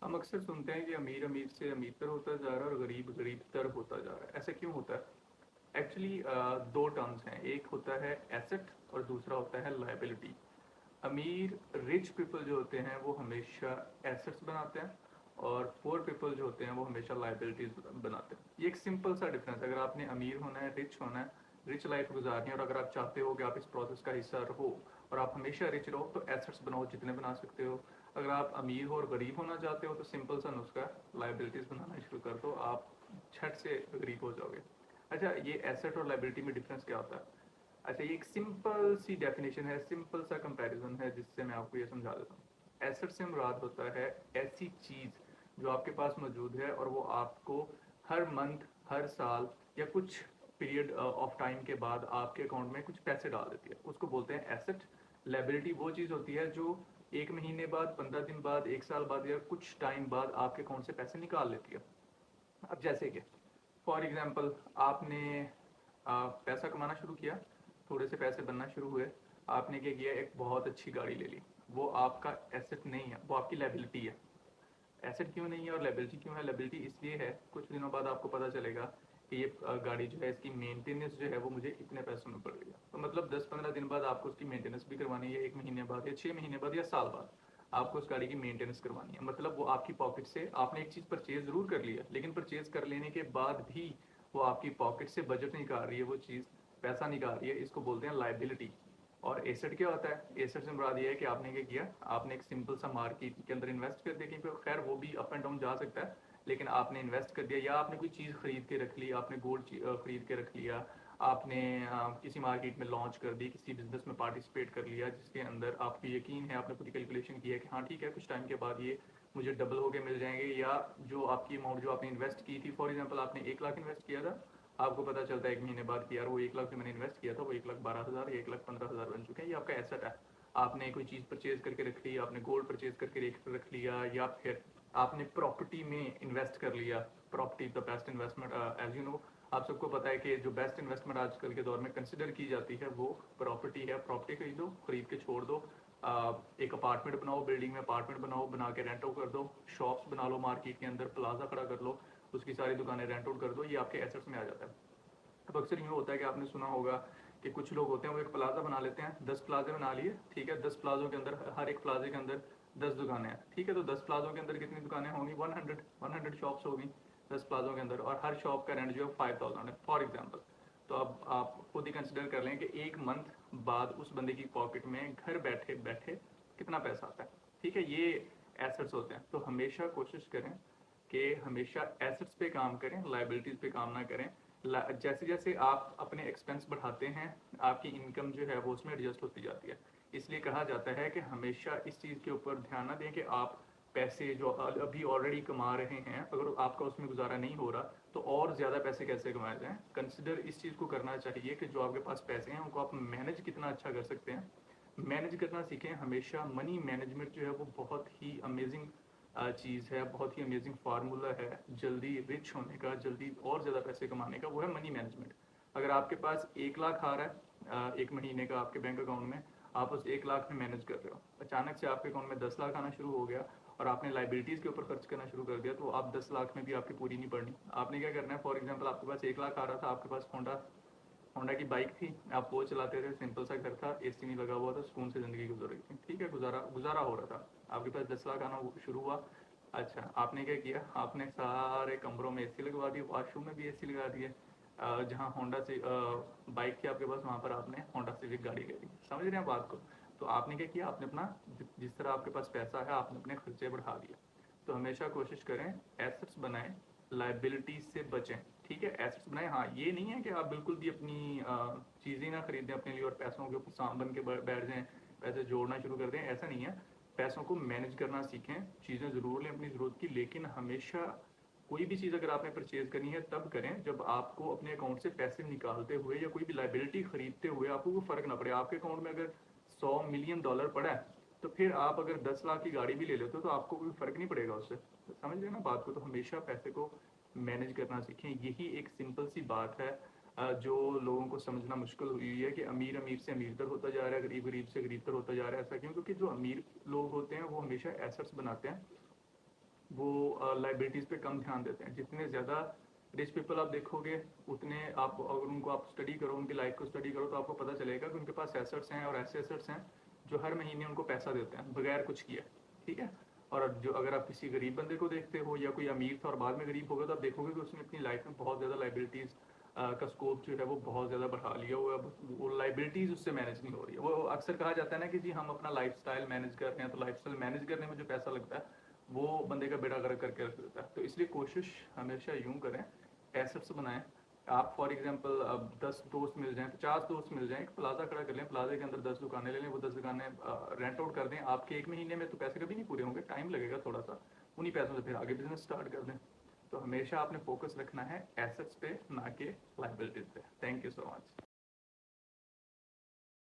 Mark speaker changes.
Speaker 1: हम अक्सर सुनते हैं कि अमीर अमीर से अमीरतर होता जा रहा है और गरीब गरीबतर होता जा रहा है। ऐसा क्यों होता है? एक्चुअली दो टर्म्स हैं, एक होता है एसेट और दूसरा होता है लायबिलिटी। अमीर रिच पीपल जो होते हैं वो हमेशा एसेट्स बनाते हैं और पुअर पीपल जो होते हैं वो हमेशा लायबिलिटीज बनाते हैं। ये एक सिंपल सा डिफरेंस है। अगर आपने अमीर होना है, रिच होना है, रिच लाइफ गुजारनी है और अगर आप चाहते हो कि आप इस प्रोसेस का हिस्सा रहो और आप हमेशा रिच रहो तो एसेट्स बनाओ जितने बना सकते हो। अगर आप अमीर हो और गरीब होना चाहते हो तो सिंपल सा नुस्खा, लाइबिलिटीज़ बनाना शुरू कर दो, आप झट से गरीब हो जाओगे। अच्छा, ये एसेट और लाइबिलिटी में डिफरेंस क्या होता है? अच्छा, ये एक सिंपल सी डेफिनेशन है, सिंपल सा कंपैरिजन है जिससे मैं आपको ये समझा देता हूँ। एसेट से मुराद होता है ऐसी चीज़ जो आपके पास मौजूद है और वो आपको हर मंथ, हर साल या कुछ पीरियड ऑफ टाइम के बाद आपके अकाउंट में कुछ पैसे डाल देती है, उसको बोलते हैं एसेट। लायबिलिटी वो चीज़ होती है जो 1 महीने बाद, 15 दिन बाद, 1 साल बाद या कुछ टाइम बाद आपके अकाउंट से पैसे निकाल लेती है। अब जैसे कि फॉर एग्जांपल आपने पैसा कमाना शुरू किया, थोड़े से पैसे बनना शुरू हुए, आपने क्या किया, एक बहुत अच्छी गाड़ी ले ली। वो आपका एसेट नहीं है, वो आपकी लायबिलिटी है। एसेट क्यों नहीं है और लायबिलिटी क्यों है? लायबिलिटी इसलिए है, कुछ दिनों बाद आपको पता चलेगा कि ये गाड़ी जो है, इसकी मेंटेनेंस जो है वो मुझे इतने पैसों में पड़ गई है। तो मतलब 10-15 दिन बाद आपको उसकी मेंटेनेंस भी करवानी है, 1 महीने बाद या 6 महीने बाद या साल बाद आपको उस गाड़ी की मेंटेनेंस करवानी है। मतलब वो आपकी पॉकेट से, आपने एक चीज़ परचेज ज़रूर कर लिया लेकिन परचेज कर लेने के बाद भी वो आपकी पॉकेट से बजट निकाल रही है, वो चीज़ पैसा निकाल रही है। इसको बोलते हैं लायबिलिटी। और एसेट क्या होता है? एसेट से मुराद ये है कि आपने क्या किया, आपने एक सिंपल सा मार्केट के अंदर इन्वेस्ट कर दिया कहीं पे, खैर वो भी अप एंड डाउन जा सकता है, लेकिन आपने इन्वेस्ट कर दिया, या आपने कोई चीज़ खरीद के रख ली, आपने गोल्ड खरीद के रख लिया, आपने किसी मार्केट में लॉन्च कर दी, किसी बिजनेस में पार्टिसिपेट कर लिया जिसके अंदर आपको यकीन है, आपने पूरी कैलकुलेशन की है कि हाँ ठीक है, कुछ टाइम के बाद ये मुझे डबल होके मिल जाएंगे, या जो आपकी अमाउंट जो आपने इन्वेस्ट की थी, फॉर एग्जाम्पल आपने 1 लाख इन्वेस्ट किया था, आपको पता चलता है 1 महीने बाद कि यार वो 1 लाख जो मैंने इन्वेस्ट किया था वो 1,12,000 या 1,15,000 बन चुके हैं। ये आपका एसेट है। आपने कोई चीज़ परचेज करके रख ली, आपने गोल्ड परचेज करके रख लिया, या फिर आपने प्रॉपर्टी में इन्वेस्ट कर लिया। Property the best investment, as you know, आप सबको पता है कि जो बेस्ट इन्वेस्टमेंट आजकल के दौर में कंसिडर की जाती है वो प्रॉपर्टी है। प्रॉपर्टी खरीदो, खरीद के छोड़ दो, एक अपार्टमेंट बनाओ, बिल्डिंग में अपार्टमेंट बनाओ, बना के रेंट आउट कर दो, शॉप्स बना लो मार्केट के अंदर, प्लाजा खड़ा कर लो, उसकी सारी दुकानें रेंट आउट कर दो, ये आपके एसेट्स में आ जाता है। अब अक्सर यूँ होता है कि आपने सुना होगा कि कुछ लोग होते हैं वो एक प्लाजा बना लेते हैं, 10 प्लाजे बना लिए, ठीक है, 10 प्लाजों के अंदर, हर एक प्लाजे के अंदर 10 दुकानें हैं, ठीक है, तो 10 प्लाजों के अंदर कितनी दुकानें होंगी? 100 शॉप्स होगी 10 प्लाजों के अंदर, और हर शॉप का रेंट जो है 5,000 है फॉर एग्जाम्पल। तो अब आप खुद ही कंसिडर कर लें कि एक मंथ बाद उस बंदे की पॉकेट में घर बैठे बैठे कितना पैसा आता है। ठीक है, ये एसेट्स होते हैं। तो हमेशा कोशिश करें कि हमेशा एसेट्स पे काम करें, लाइबिलिटीज़ पे काम ना करें। जैसे जैसे आप अपने एक्सपेंस बढ़ाते हैं, आपकी इनकम जो है वो उसमें एडजस्ट होती जाती है। इसलिए कहा जाता है कि हमेशा इस चीज़ के ऊपर ध्यान ना दें कि आप पैसे जो अभी ऑलरेडी कमा रहे हैं, अगर आपका उसमें गुजारा नहीं हो रहा तो और ज़्यादा पैसे कैसे कमाए जाएँ। कंसिडर इस चीज़ को करना चाहिए कि जो आपके पास पैसे हैं उनको आप मैनेज कितना अच्छा कर सकते हैं, मैनेज करना सीखें। हमेशा मनी मैनेजमेंट जो है वो बहुत ही अमेजिंग चीज़ है, बहुत ही अमेजिंग फार्मूला है जल्दी रिच होने का, जल्दी और ज़्यादा पैसे कमाने का, वो है मनी मैनेजमेंट। अगर आपके पास 1 लाख आ रहा है 1 महीने का आपके बैंक अकाउंट में, आप उस 1 लाख में मैनेज कर रहे हो, अचानक से आपके अकाउंट में 10 लाख आना शुरू हो गया और आपने लाइबिलिटीज़ के ऊपर खर्च करना शुरू कर दिया, तो आप 10 लाख में भी आपकी पूरी नहीं पड़नी। आपने क्या करना है, फॉर एग्जाम्पल आपके पास 1 लाख आ रहा था, आपके पास होंडा होंडा की बाइक थी, आप वो चलाते थे, सिंपल सा घर था, एसी नहीं लगा हुआ था, सुकून से ज़िंदगी गुजर रही थी, ठीक है, गुजारा गुजारा हो रहा था। आपके पास 10 लाख आना शुरू हुआ। अच्छा, आपने क्या किया, आपने सारे कमरों में एसी लगवा दिए, वॉशरूम में भी एसी लगा दिए, जहाँ होंडा से बाइक थी आपके पास वहाँ पर आपने होंडा सिविक गाड़ी ले ली। समझ रहे हैं बात को? तो आपने क्या किया, आपने अपना जिस तरह आपके पास पैसा है आपने अपने खर्चे बढ़ा दिए। तो हमेशा कोशिश करें एसेट्स बनाएं, लाइबिलिटीज से बचें। ठीक है, एसेट्स बनाएं। हाँ, ये नहीं है कि आप बिल्कुल भी अपनी चीज़ें ना खरीदें अपने लिए और पैसों के ऊपर सांप बन के बैठ जाएं, पैसे जोड़ना शुरू कर दें, ऐसा नहीं है। पैसों को मैनेज करना सीखें, चीज़ें ज़रूर लें अपनी ज़रूरत की, लेकिन हमेशा कोई भी चीज़ अगर आपने परचेज करनी है तब करें जब आपको अपने अकाउंट से पैसे निकालते हुए या कोई भी लाइबिलिटी खरीदते हुए आपको कोई फ़र्क ना पड़े। आपके अकाउंट में अगर 100 मिलियन डॉलर पड़ा है तो फिर आप अगर 10 लाख की गाड़ी भी ले लेते हो तो आपको कोई फ़र्क नहीं पड़ेगा उससे। तो समझ रहे ना बात को? तो हमेशा पैसे को मैनेज करना सीखें। यही एक सिंपल सी बात है जो लोगों को समझना मुश्किल हुई है कि अमीर अमीर से अमीरतर होता जा रहा है, गरीब गरीब से गरीबतर होता जा रहा है। ऐसा क्यों? क्योंकि जो अमीर लोग होते हैं वो हमेशा एसेट्स बनाते हैं वो लाइबिलिटीज़ पे कम ध्यान देते हैं। जितने ज़्यादा रिच पीपल आप देखोगे, उतने आप अगर उनको आप स्टडी करो, उनकी लाइफ को स्टडी करो, तो आपको पता चलेगा कि उनके पास एसेट्स हैं, और ऐसे एसेट्स हैं जो हर महीने उनको पैसा देते हैं बगैर कुछ किए, ठीक है। और जो अगर आप किसी गरीब बंदे को देखते हो, या कोई अमीर था और बाद में गरीब होगा, तो आप देखोगे कि उसने अपनी लाइफ में बहुत ज़्यादा लाइबिलिटीज़ का स्कोप जो है वो बहुत ज़्यादा बढ़ा लिया हुआ है। वो लाइबिलिटीज़ उससे मैनेज नहीं हो रही है। वो अक्सर कहा जाता है ना कि जी हम अपना लाइफस्टाइल मैनेज कर रहे हैं, तो लाइफस्टाइल मैनेज करने में जो पैसा लगता है वो बंदे का बेड़ा गर्क करके रख देता है। तो इसलिए कोशिश हमेशा यूं करें, एसेट्स बनाएं। आप फॉर एग्जांपल अब 10 दोस्त मिल जाएं, 50 दोस्त मिल जाएं, एक प्लाजा खड़ा कर लें, प्लाजे के अंदर 10 दुकानें ले लें, वो 10 दुकानें रेंट आउट कर दें। आपके एक महीने में तो पैसे कभी नहीं पूरे होंगे, टाइम लगेगा थोड़ा सा। उन्हीं पैसों से फिर आगे बिजनेस स्टार्ट कर दें। तो हमेशा आपने फोकस रखना है एसेट्स पे, ना कि लाइबिलिटीज पे। Thank you so much.